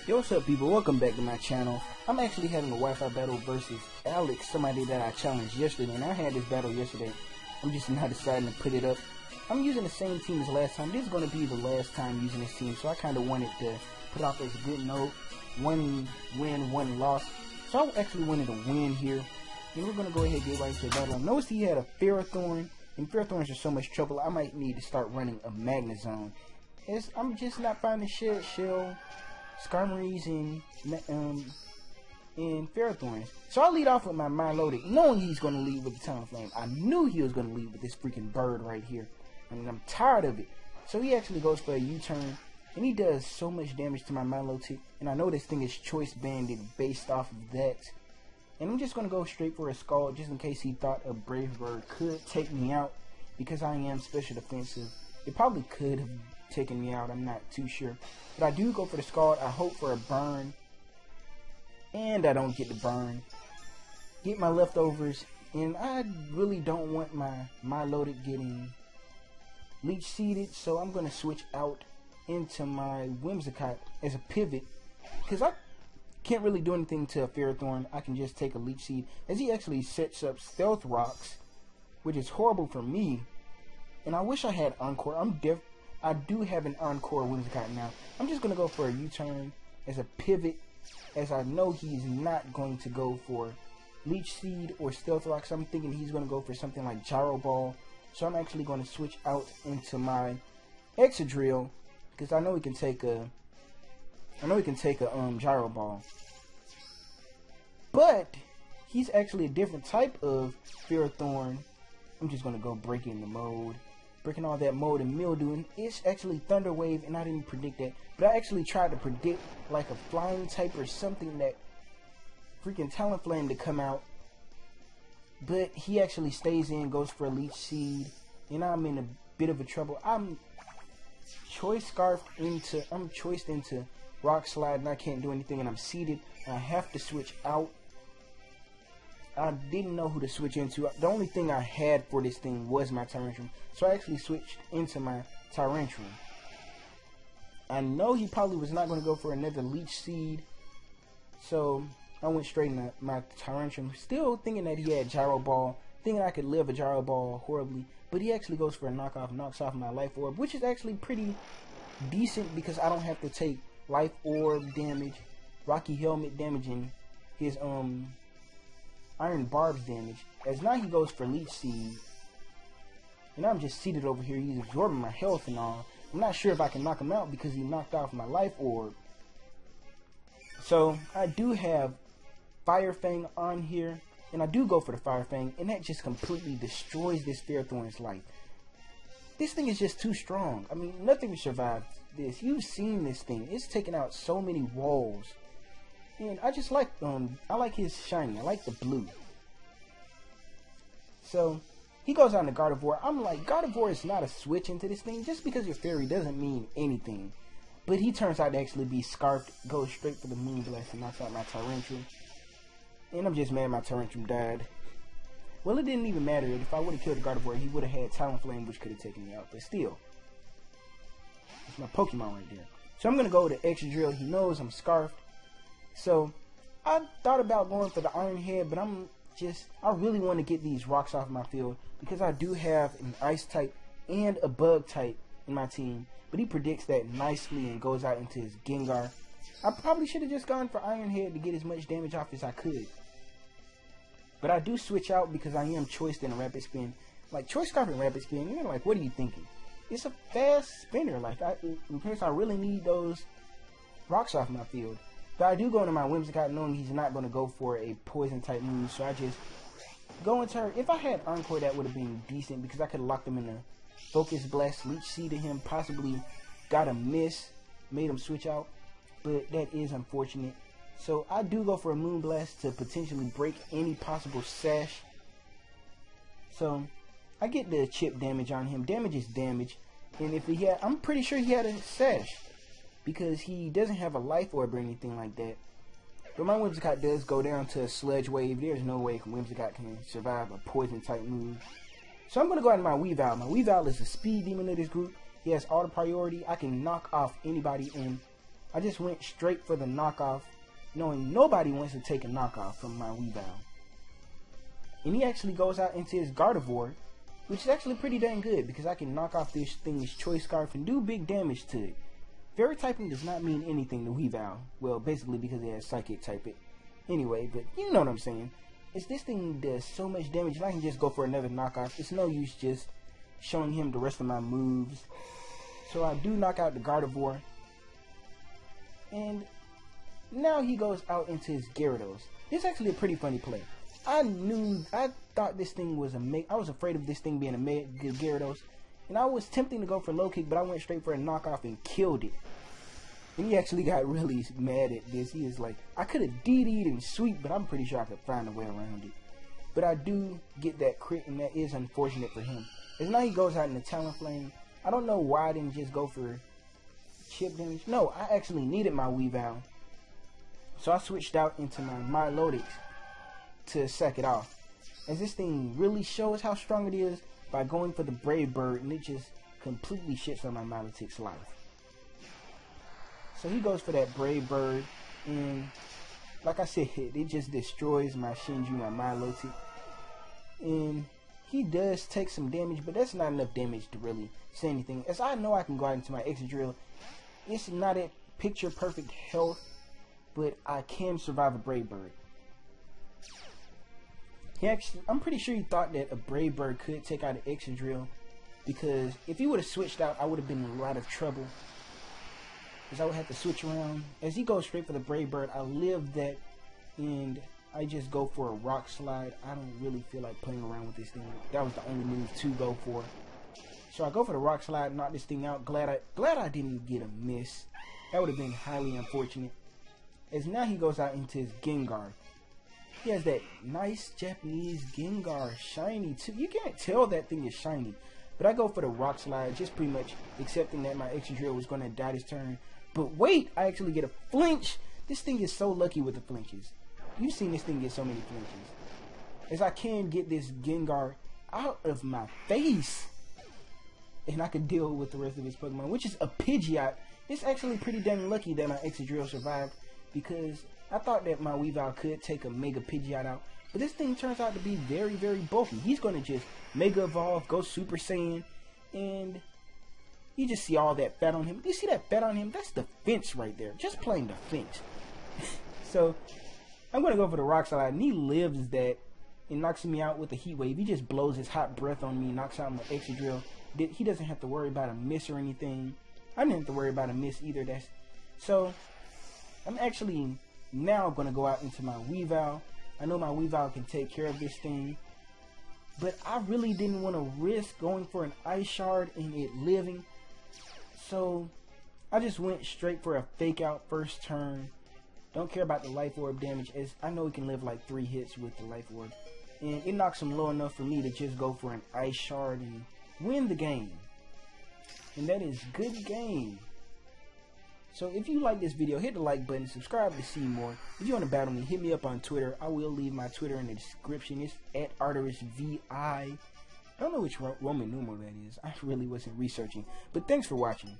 Yo, what's up, people? Welcome back to my channel. I'm actually having a Wi-Fi battle versus Alex, somebody that I challenged yesterday, and I had this battle yesterday. I'm just now deciding to put it up. I'm using the same team as last time. This is going to be the last time using this team, so I kind of wanted to put off as a good note. One win, one loss. So I actually wanted to win here. And we're going to go ahead and get right to the battle. I noticed he had a Ferrothorn, and Ferrothorns are so much trouble, I might need to start running a Magnet Zone. I'm just not finding Shell, Skarmories, and Ferrothorns. So I'll lead off with my Milotic, knowing he's going to lead with the Talonflame. I knew he was going to lead with this freaking bird right here. And I'm tired of it. So he actually goes for a U-turn. And he does so much damage to my Milotic. And I know this thing is choice banded based off of that. And I'm just going to go straight for a Scald, just in case he thought a Brave Bird could take me out. Because I am special defensive. It probably could have taken me out, I'm not too sure. But I do go for the Scald. I hope for a burn. And I don't get the burn. Get my leftovers. And I really don't want my Milotic getting leech seeded. So I'm going to switch out into my Whimsicott as a pivot. Because I can't really do anything to a Ferrothorn. I can just take a leech seed. As he actually sets up Stealth Rocks. Which is horrible for me. And I wish I had Encore. I do have an Encore Whimsicott now. I'm just going to go for a U-turn as a pivot, as I know he's not going to go for Leech Seed or Stealth Rocks. I'm thinking he's going to go for something like Gyro Ball. So I'm actually going to switch out into my Excadrill, because I know he can take a Gyro Ball. But he's actually a different type of Ferrothorn. I'm just going to go breaking the mode. Breaking all that mold and mildew, and it's actually Thunder Wave, and I didn't predict that, but I actually tried to predict like a flying type or something, that freaking Talonflame to come out, but he actually stays in, goes for a Leech Seed, and I'm in a bit of a trouble. I'm choiced into Rock Slide, and I can't do anything, and I'm seeded, and I have to switch out. I didn't know who to switch into. The only thing I had for this thing was my Tyrantrum. So I actually switched into my Tyrantrum. I know he probably was not going to go for another Leech Seed. So I went straight into my Tyrantrum. Still thinking that he had Gyro Ball. Thinking I could live a Gyro Ball horribly. But he actually goes for a knockoff. Knocks off my Life Orb. Which is actually pretty decent, because I don't have to take Life Orb damage, Rocky Helmet damage, and his Iron Barbs damage, as now he goes for Leech Seed. And I'm just seated over here. He's absorbing my health and all. I'm not sure if I can knock him out because he knocked off my Life Orb. So I do have Fire Fang on here, and I do go for the Fire Fang, and that just completely destroys this Ferrothorn's life. This thing is just too strong. I mean, nothing survived this. You've seen this thing. It's taken out so many walls. And I just like I like his shiny. I like the blue. So he goes on to Gardevoir. I'm like, Gardevoir is not a switch into this thing. Just because you're fairy doesn't mean anything. But he turns out to actually be Scarfed. Goes straight for the Moonblast and knocks out my Tyrantrum. And I'm just mad my Tyrantrum died. Well, it didn't even matter. If I would have killed the Gardevoir, he would have had Talonflame, which could have taken me out. But still, it's my Pokemon right there. So I'm gonna go with the Excadrill. He knows I'm Scarfed. So, I thought about going for the Iron Head, but I really want to get these rocks off my field, because I do have an Ice type and a Bug type in my team. But he predicts that nicely and goes out into his Gengar. I probably should have just gone for Iron Head to get as much damage off as I could. But I do switch out because I am choiced in a Rapid Spin. Like, Choice Scarf and Rapid Spin, you're like, what are you thinking? It's a fast spinner. Like, in case I really need those rocks off my field. But I do go into my Whimsicott knowing he's not going to go for a poison type move, so I just go into her. If I had Encore, that would have been decent, because I could have locked him in a Focus Blast, Leech Seed to him, possibly got a miss, made him switch out, but that is unfortunate. So I do go for a Moonblast to potentially break any possible sash. So I get the chip damage on him. Damage is damage, and if he had, I'm pretty sure he had a sash, because he doesn't have a Life Orb or anything like that. But my Whimsicott does go down to a Sludge Wave. There's no way Whimsicott can survive a poison type move. So I'm going to go out into my Weavile. My Weavile is a speed demon of this group. He has auto priority. I can knock off anybody, and I just went straight for the knockoff, knowing nobody wants to take a knockoff from my Weavile. And he actually goes out into his Gardevoir, which is actually pretty dang good because I can knock off this thing's Choice Scarf and do big damage to it. Fairy typing does not mean anything to Weavile. Well, basically because it has Psychic type it. Anyway, but you know what I'm saying. Is this thing does so much damage and I can just go for another knockoff. It's no use just showing him the rest of my moves. So I do knock out the Gardevoir. And now he goes out into his Gyarados. It's actually a pretty funny play. I thought this thing was I was afraid of this thing being a mega Gyarados. And I was tempting to go for low kick, but I went straight for a knockoff and killed it. And he actually got really mad at this. He is like, I could have DD'd and sweep, but I'm pretty sure I could find a way around it. But I do get that crit, and that is unfortunate for him. As now he goes out in the Talonflame. I don't know why I didn't just go for chip damage. No, I actually needed my Weavile. So I switched out into my Milotic to sack it off. As this thing really shows how strong it is by going for the Brave Bird, and it just completely shits on my Milotic's life. So he goes for that Brave Bird, and like I said, it just destroys my Shinju, my Milotic. And he does take some damage, but that's not enough damage to really say anything. As I know I can go out into my Excadrill. It's not at picture perfect health, but I can survive a Brave Bird. I'm pretty sure he thought that a Brave Bird could take out an Excadrill, because if he would have switched out, I would have been in a lot of trouble, because I would have to switch around. As he goes straight for the Brave Bird, I live that, and I just go for a Rock Slide. I don't really feel like playing around with this thing. That was the only move to go for. So I go for the Rock Slide, knock this thing out. Glad I didn't get a miss. That would have been highly unfortunate. As now he goes out into his Gengar. He has that nice Japanese Gengar, shiny too. You can't tell that thing is shiny. But I go for the Rock Slide, just pretty much accepting that my Excadrill was going to die this turn. But wait, I actually get a flinch. This thing is so lucky with the flinches. You've seen this thing get so many flinches. As I can get this Gengar out of my face, and I can deal with the rest of his Pokemon, which is a Pidgeot. It's actually pretty dang lucky that my Excadrill survived, because I thought that my Weavile could take a Mega Pidgeot out, but this thing turns out to be very, very bulky. He's going to just Mega Evolve, go Super Saiyan, and you just see all that fat on him. You see that fat on him? That's the fence right there. Just plain the fence. So I'm going to go for the Rock Slide, and he lives that and knocks me out with a Heat Wave. He just blows his hot breath on me, knocks out my Excadrill. He doesn't have to worry about a miss or anything. I didn't have to worry about a miss either. So I'm actually now going to go out into my Weavile. I know my Weavile can take care of this thing, but I really didn't want to risk going for an Ice Shard and it living. So I just went straight for a Fake Out first turn. Don't care about the Life Orb damage, as I know it can live like 3 hits with the Life Orb. And it knocks him low enough for me to just go for an Ice Shard and win the game. And that is good game. So if you like this video, hit the like button, subscribe to see more. If you want to battle me, hit me up on Twitter. I will leave my Twitter in the description. It's at ArterisVI. I don't know which Roman numeral that is. I really wasn't researching. But thanks for watching.